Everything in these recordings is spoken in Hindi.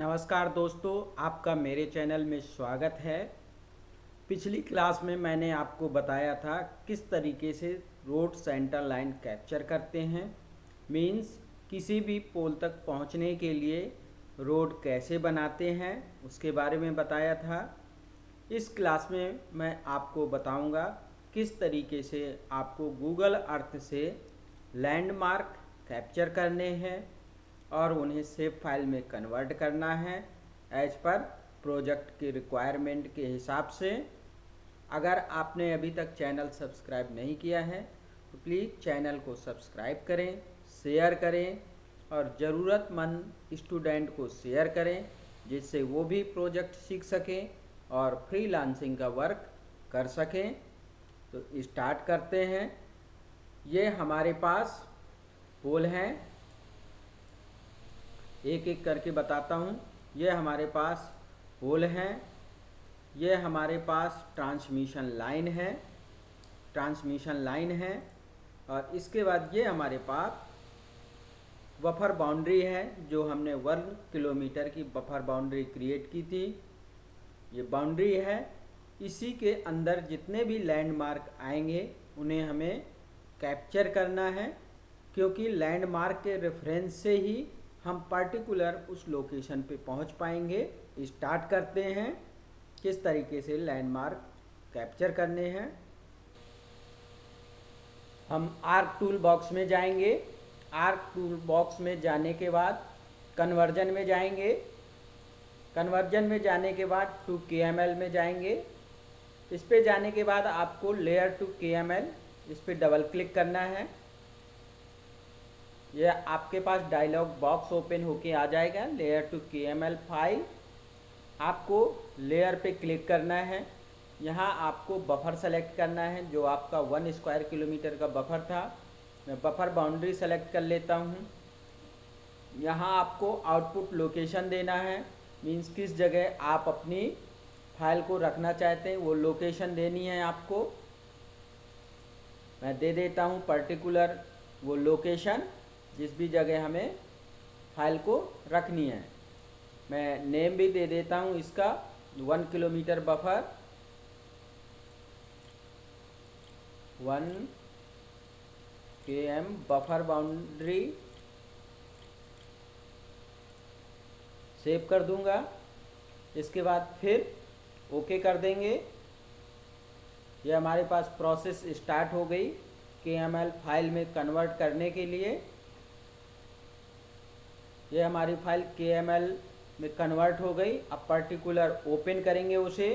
नमस्कार दोस्तों, आपका मेरे चैनल में स्वागत है। पिछली क्लास में मैंने आपको बताया था किस तरीके से रोड सेंटर लाइन कैप्चर करते हैं। मीन्स किसी भी पोल तक पहुंचने के लिए रोड कैसे बनाते हैं उसके बारे में बताया था। इस क्लास में मैं आपको बताऊंगा किस तरीके से आपको गूगल अर्थ से लैंडमार्क कैप्चर करने हैं और उन्हें सेव फाइल में कन्वर्ट करना है एज पर प्रोजेक्ट की रिक्वायरमेंट के हिसाब से। अगर आपने अभी तक चैनल सब्सक्राइब नहीं किया है तो प्लीज़ चैनल को सब्सक्राइब करें, शेयर करें और ज़रूरतमंद स्टूडेंट को शेयर करें जिससे वो भी प्रोजेक्ट सीख सकें और फ्रीलांसिंग का वर्क कर सकें। तो स्टार्ट करते हैं। ये हमारे पास पोल हैं, एक एक करके बताता हूँ। ये हमारे पास पोल हैं, ये हमारे पास ट्रांसमिशन लाइन है और इसके बाद ये हमारे पास बफर बाउंड्री है जो हमने 1 किलोमीटर की बफर बाउंड्री क्रिएट की थी। ये बाउंड्री है, इसी के अंदर जितने भी लैंडमार्क आएंगे उन्हें हमें कैप्चर करना है, क्योंकि लैंडमार्क के रेफरेंस से ही हम पर्टिकुलर उस लोकेशन पे पहुंच पाएंगे। स्टार्ट करते हैं किस तरीके से लैंडमार्क कैप्चर करने हैं। हम आर्क टूल बॉक्स में जाएंगे। आर्क टूल बॉक्स में जाने के बाद कन्वर्जन में जाएंगे। कन्वर्जन में जाने के बाद टू KML में जाएंगे। इस पे जाने के बाद आपको लेयर टू KML इस पे डबल क्लिक करना है। यह आपके पास डायलॉग बॉक्स ओपन होके आ जाएगा। लेयर टू KML फाइल, आपको लेयर पे क्लिक करना है। यहाँ आपको बफर सेलेक्ट करना है जो आपका 1 स्क्वायर किलोमीटर का बफर था। मैं बफर बाउंड्री सेलेक्ट कर लेता हूँ। यहाँ आपको आउटपुट लोकेशन देना है, मीन्स किस जगह आप अपनी फाइल को रखना चाहते हैं वो लोकेशन देनी है आपको। मैं दे देता हूँ पर्टिकुलर वो लोकेशन जिस भी जगह हमें फाइल को रखनी है। मैं नेम भी दे देता हूँ इसका 1 kilometre buffer, 1 km buffer boundary. Save कर दूंगा। इसके बाद फिर ओके कर देंगे। ये हमारे पास प्रोसेस स्टार्ट हो गई KML फाइल में कन्वर्ट करने के लिए। ये हमारी फाइल KML में कन्वर्ट हो गई। अब पर्टिकुलर ओपन करेंगे उसे।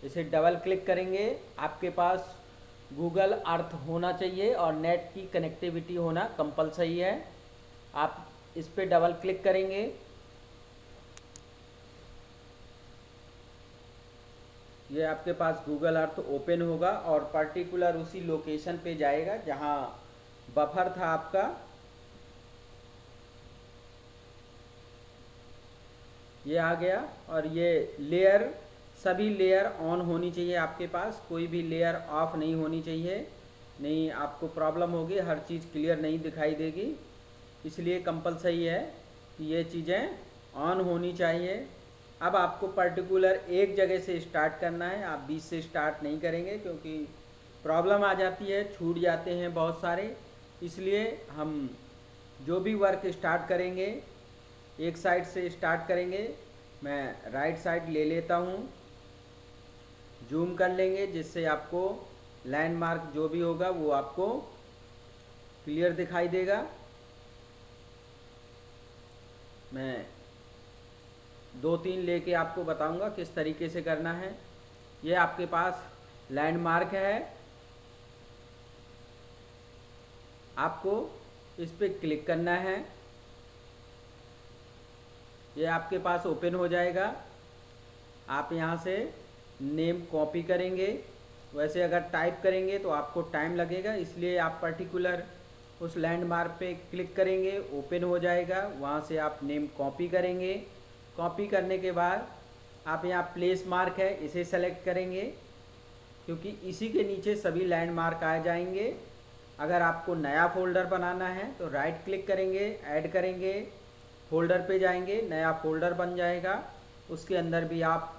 इसे डबल क्लिक करेंगे। आपके पास गूगल अर्थ होना चाहिए और नेट की कनेक्टिविटी होना कंपलसरी है। आप इस पे डबल क्लिक करेंगे। ये आपके पास गूगल अर्थ ओपन होगा और पर्टिकुलर उसी लोकेशन पे जाएगा जहाँ बफर था आपका। ये आ गया और ये लेयर, सभी लेयर ऑन होनी चाहिए आपके पास, कोई भी लेयर ऑफ नहीं होनी चाहिए, नहीं आपको प्रॉब्लम होगी, हर चीज़ क्लियर नहीं दिखाई देगी। इसलिए कंपलसरी है कि ये चीज़ें ऑन होनी चाहिए। अब आपको पर्टिकुलर एक जगह से स्टार्ट करना है, आप बीच से स्टार्ट नहीं करेंगे क्योंकि प्रॉब्लम आ जाती है, छूट जाते हैं बहुत सारे। इसलिए हम जो भी वर्क स्टार्ट करेंगे एक साइड से स्टार्ट करेंगे। मैं राइट साइड ले लेता हूँ, जूम कर लेंगे जिससे आपको लैंडमार्क जो भी होगा वो आपको क्लियर दिखाई देगा। मैं 2-3 लेके आपको बताऊंगा किस तरीके से करना है। ये आपके पास लैंडमार्क है, आपको इस पर क्लिक करना है। ये आपके पास ओपन हो जाएगा। आप यहाँ से नेम कॉपी करेंगे। वैसे अगर टाइप करेंगे तो आपको टाइम लगेगा, इसलिए आप पर्टिकुलर उस लैंडमार्क पे क्लिक करेंगे, ओपन हो जाएगा। वहाँ से आप नेम कॉपी करेंगे। कॉपी करने के बाद आप यहाँ प्लेस मार्क है इसे सेलेक्ट करेंगे, क्योंकि इसी के नीचे सभी लैंडमार्क आ जाएंगे। अगर आपको नया फ़ोल्डर बनाना है तो राइट क्लिक करेंगे, ऐड करेंगे, फ़ोल्डर पे जाएंगे, नया फ़ोल्डर बन जाएगा। उसके अंदर भी आप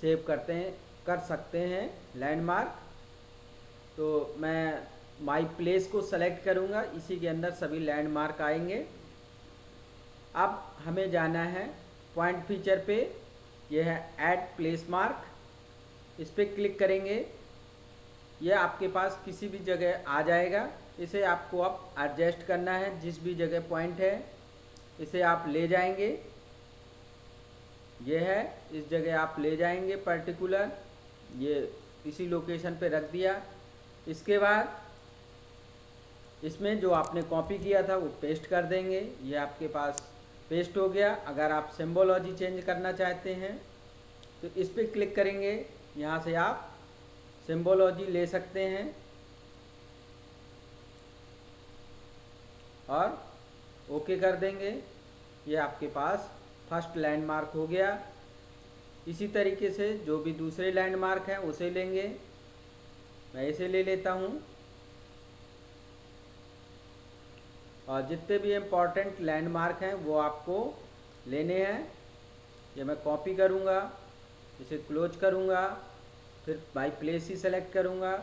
सेव कर सकते हैं लैंडमार्क। तो मैं माई प्लेस को सेलेक्ट करूँगा, इसी के अंदर सभी लैंडमार्क आएंगे। अब हमें जाना है पॉइंट फीचर पे, यह है ऐड प्लेस मार्क, इस पर क्लिक करेंगे। यह आपके पास किसी भी जगह आ जाएगा। इसे आपको अब एडजस्ट करना है, जिस भी जगह पॉइंट है इसे आप ले जाएंगे। यह है, इस जगह आप ले जाएंगे पर्टिकुलर, ये इसी लोकेशन पे रख दिया। इसके बाद इसमें जो आपने कॉपी किया था वो पेस्ट कर देंगे। ये आपके पास पेस्ट हो गया। अगर आप सिंबोलॉजी चेंज करना चाहते हैं तो इस पर क्लिक करेंगे, यहाँ से आप सिंबोलॉजी ले सकते हैं और ओके कर देंगे। ये आपके पास फर्स्ट लैंडमार्क हो गया। इसी तरीके से जो भी दूसरे लैंडमार्क हैं उसे लेंगे। मैं इसे ले लेता हूँ और जितने भी इम्पोर्टेंट लैंडमार्क हैं वो आपको लेने हैं। ये मैं कॉपी करूँगा, इसे क्लोज करूँगा, फिर बाई प्लेस ही सेलेक्ट करूँगा,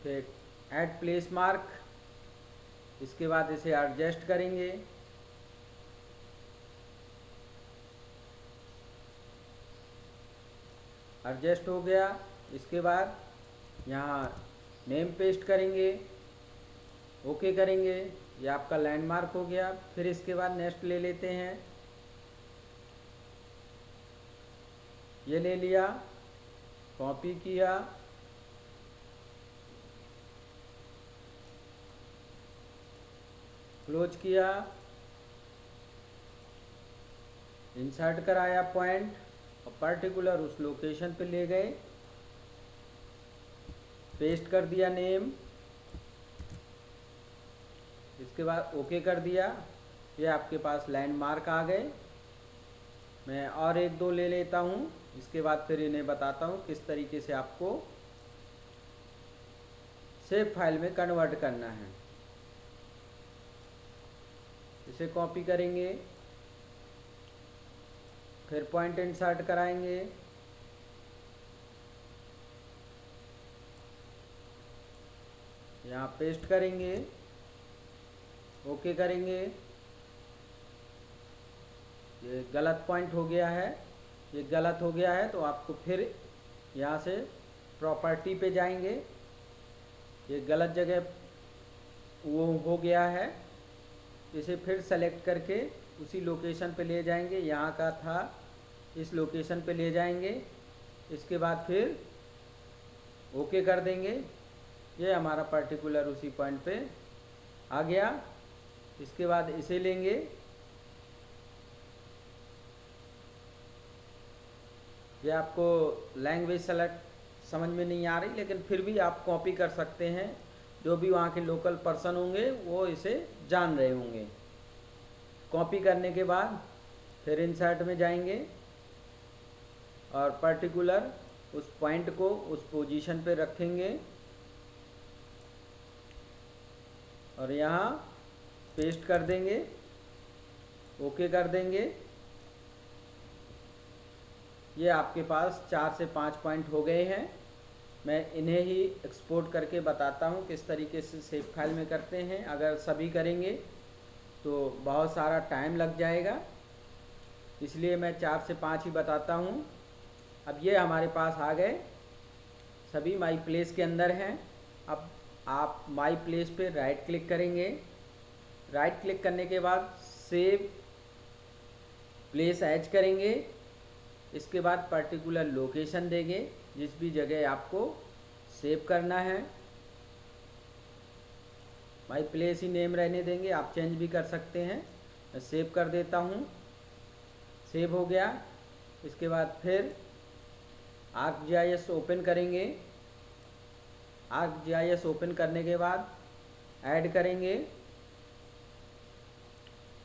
फिर ऐड प्लेस मार्क, इसके बाद इसे एडजस्ट करेंगे। एडजस्ट हो गया। इसके बाद यहाँ नेम पेस्ट करेंगे, ओके करेंगे। ये आपका लैंडमार्क हो गया। फिर इसके बाद नेक्स्ट ले लेते हैं, ये ले लिया, कॉपी किया, क्लोज किया, इंसर्ट कराया पॉइंट और पर्टिकुलर उस लोकेशन पे ले गए, पेस्ट कर दिया नेम, इसके बाद ओके कर दिया। ये आपके पास लैंडमार्क आ गए। मैं और एक दो ले लेता हूँ, इसके बाद फिर इन्हें बताता हूँ किस तरीके से आपको सेव फाइल में कन्वर्ट करना है। इसे कॉपी करेंगे, फिर पॉइंट इंसर्ट कराएंगे, यहाँ पेस्ट करेंगे, ओके करेंगे। ये गलत पॉइंट हो गया है, ये गलत हो गया है तो आपको फिर यहाँ से प्रॉपर्टी पे जाएंगे। ये गलत जगह वो हो गया है, इसे फिर सेलेक्ट करके उसी लोकेशन पे ले जाएंगे। यहाँ का था, इस लोकेशन पे ले जाएंगे। इसके बाद फिर ओके कर देंगे। ये हमारा पर्टिकुलर उसी पॉइंट पे आ गया। इसके बाद इसे लेंगे, ये आपको लैंग्वेज सेलेक्ट समझ में नहीं आ रही, लेकिन फिर भी आप कॉपी कर सकते हैं। जो भी वहाँ के लोकल पर्सन होंगे वो इसे जान रहे होंगे। कॉपी करने के बाद फिर इंसर्ट में जाएंगे और पर्टिकुलर उस पॉइंट को उस पोजीशन पे रखेंगे और यहाँ पेस्ट कर देंगे, ओके कर देंगे। ये आपके पास 4 से 5 पॉइंट हो गए हैं। मैं इन्हें ही एक्सपोर्ट करके बताता हूँ किस तरीके से सेव फाइल में करते हैं। अगर सभी करेंगे तो बहुत सारा टाइम लग जाएगा, इसलिए मैं 4 से 5 ही बताता हूँ। अब ये हमारे पास आ गए, सभी माई प्लेस के अंदर हैं। अब आप माई प्लेस पे राइट क्लिक करेंगे। राइट क्लिक करने के बाद सेव प्लेस एज करेंगे। इसके बाद पर्टिकुलर लोकेशन देंगे, जिस भी जगह आपको सेव करना है। माई प्लेस ही नेम रहने देंगे, आप चेंज भी कर सकते हैं। मैं सेव कर देता हूँ, सेव हो गया। इसके बाद फिर ArcGIS ओपन करेंगे। ArcGIS ओपन करने के बाद ऐड करेंगे,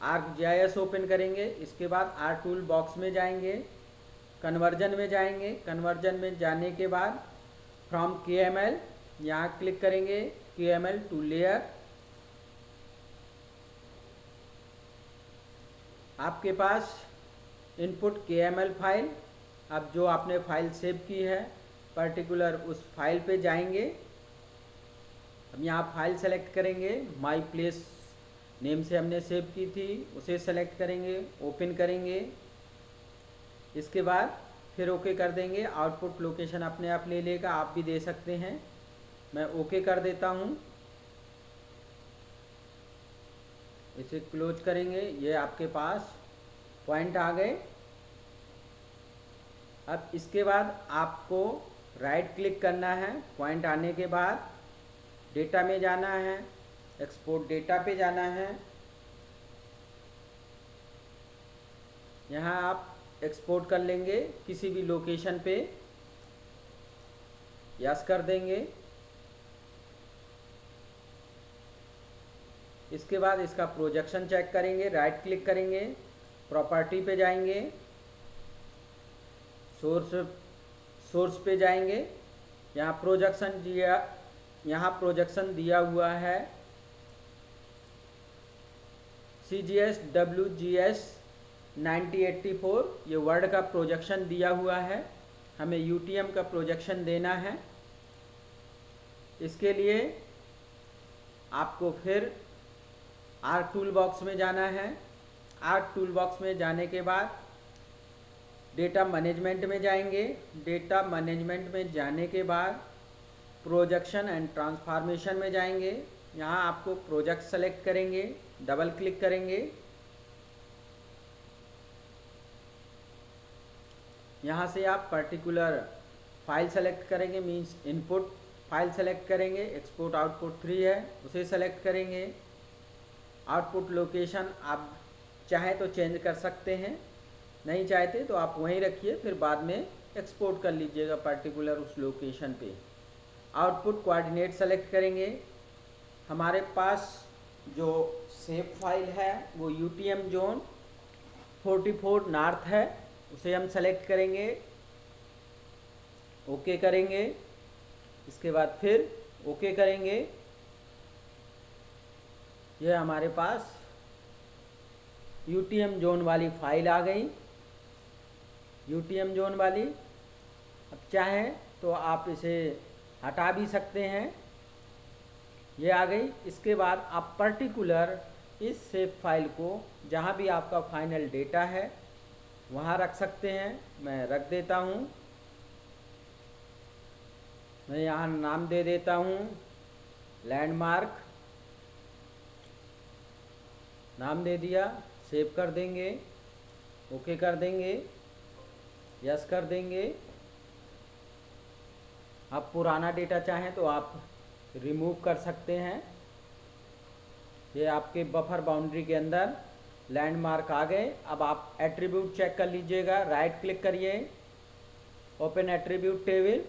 ArcGIS ओपन करेंगे। इसके बाद आर टूल बॉक्स में जाएंगे, कन्वर्जन में जाएंगे। कन्वर्जन में जाने के बाद फ्रॉम KML यहाँ क्लिक करेंगे। KML to layer। आपके पास इनपुट KML फाइल, अब जो आपने फाइल सेव की है पर्टिकुलर उस फाइल पे जाएंगे। अब यहाँ फाइल सेलेक्ट करेंगे, माई प्लेस नेम से हमने सेव की थी उसे सेलेक्ट करेंगे, ओपन करेंगे। इसके बाद फिर ओके कर देंगे। आउटपुट लोकेशन अपने आप ले लेगा, आप भी दे सकते हैं। मैं ओके कर देता हूँ। इसे क्लोज करेंगे। ये आपके पास पॉइंट आ गए। अब इसके बाद आपको राइट क्लिक करना है। पॉइंट आने के बाद डेटा में जाना है, एक्सपोर्ट डेटा पे जाना है। यहाँ आप एक्सपोर्ट कर लेंगे किसी भी लोकेशन पे, यस कर देंगे। इसके बाद इसका प्रोजेक्शन चेक करेंगे, राइट क्लिक करेंगे, प्रॉपर्टी पे जाएंगे, सोर्स पे जाएंगे। यहाँ प्रोजेक्शन दिया हुआ है CGS WGS 9084। ये वर्ड का प्रोजेक्शन दिया हुआ है, हमें UTM का प्रोजेक्शन देना है। इसके लिए आपको फिर आर्क टूल बॉक्स में जाना है। आर्क टूल बॉक्स में जाने के बाद डेटा मैनेजमेंट में जाएंगे। डेटा मैनेजमेंट में जाने के बाद प्रोजेक्शन एंड ट्रांसफॉर्मेशन में जाएंगे। यहाँ आपको प्रोजेक्ट सेलेक्ट करेंगे, डबल क्लिक करेंगे। यहाँ से आप पर्टिकुलर फाइल सेलेक्ट करेंगे, मीन्स इनपुट फाइल सेलेक्ट करेंगे। एक्सपोर्ट आउटपुट 3 है, उसे सेलेक्ट करेंगे। आउटपुट लोकेशन आप चाहें तो चेंज कर सकते हैं, नहीं चाहते तो आप वहीं रखिए, फिर बाद में एक्सपोर्ट कर लीजिएगा पर्टिकुलर उस लोकेशन पे। आउटपुट कोऑर्डिनेट सेलेक्ट करेंगे। हमारे पास जो सेव फाइल है वो UTM जोन 44 नॉर्थ है, उसे हम सेलेक्ट करेंगे, ओके करेंगे। इसके बाद फिर ओके करेंगे। यह हमारे पास UTM जोन वाली फाइल आ गई, UTM जोन वाली। अब चाहें तो आप इसे हटा भी सकते हैं, ये आ गई। इसके बाद आप पर्टिकुलर इस सेव फाइल को जहाँ भी आपका फाइनल डेटा है वहाँ रख सकते हैं। मैं रख देता हूँ। मैं यहाँ नाम दे देता हूँ लैंडमार्क, नाम दे दिया। सेव कर देंगे, ओके कर देंगे, यस कर देंगे। आप पुराना डेटा चाहें तो आप रिमूव कर सकते हैं। ये आपके बफर बाउंड्री के अंदर लैंडमार्क आ गए। अब आप एट्रीब्यूट चेक कर लीजिएगा, राइट क्लिक करिए, ओपन एट्रीब्यूट टेबल।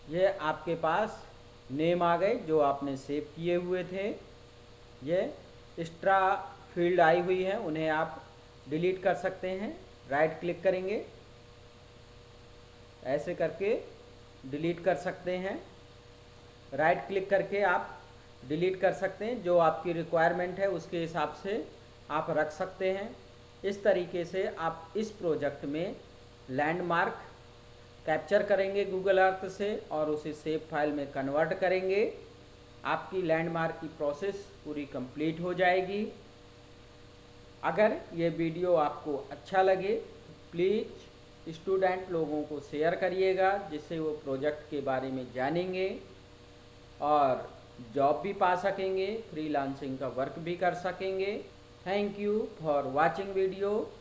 ये आपके पास नेम आ गए जो आपने सेव किए हुए थे। ये एक्स्ट्रा फील्ड आई हुई है, उन्हें आप डिलीट कर सकते हैं। राइट क्लिक करेंगे, ऐसे करके डिलीट कर सकते हैं। राइट क्लिक करके आप डिलीट कर सकते हैं, जो आपकी रिक्वायरमेंट है उसके हिसाब से आप रख सकते हैं। इस तरीके से आप इस प्रोजेक्ट में लैंडमार्क कैप्चर करेंगे गूगल अर्थ से और उसे सेव फाइल में कन्वर्ट करेंगे। आपकी लैंडमार्क की प्रोसेस पूरी कंप्लीट हो जाएगी। अगर ये वीडियो आपको अच्छा लगे तो प्लीज़ स्टूडेंट लोगों को शेयर करिएगा, जिससे वो प्रोजेक्ट के बारे में जानेंगे और जॉब भी पा सकेंगे, फ्रीलांसिंग का वर्क भी कर सकेंगे। Thank you for watching video.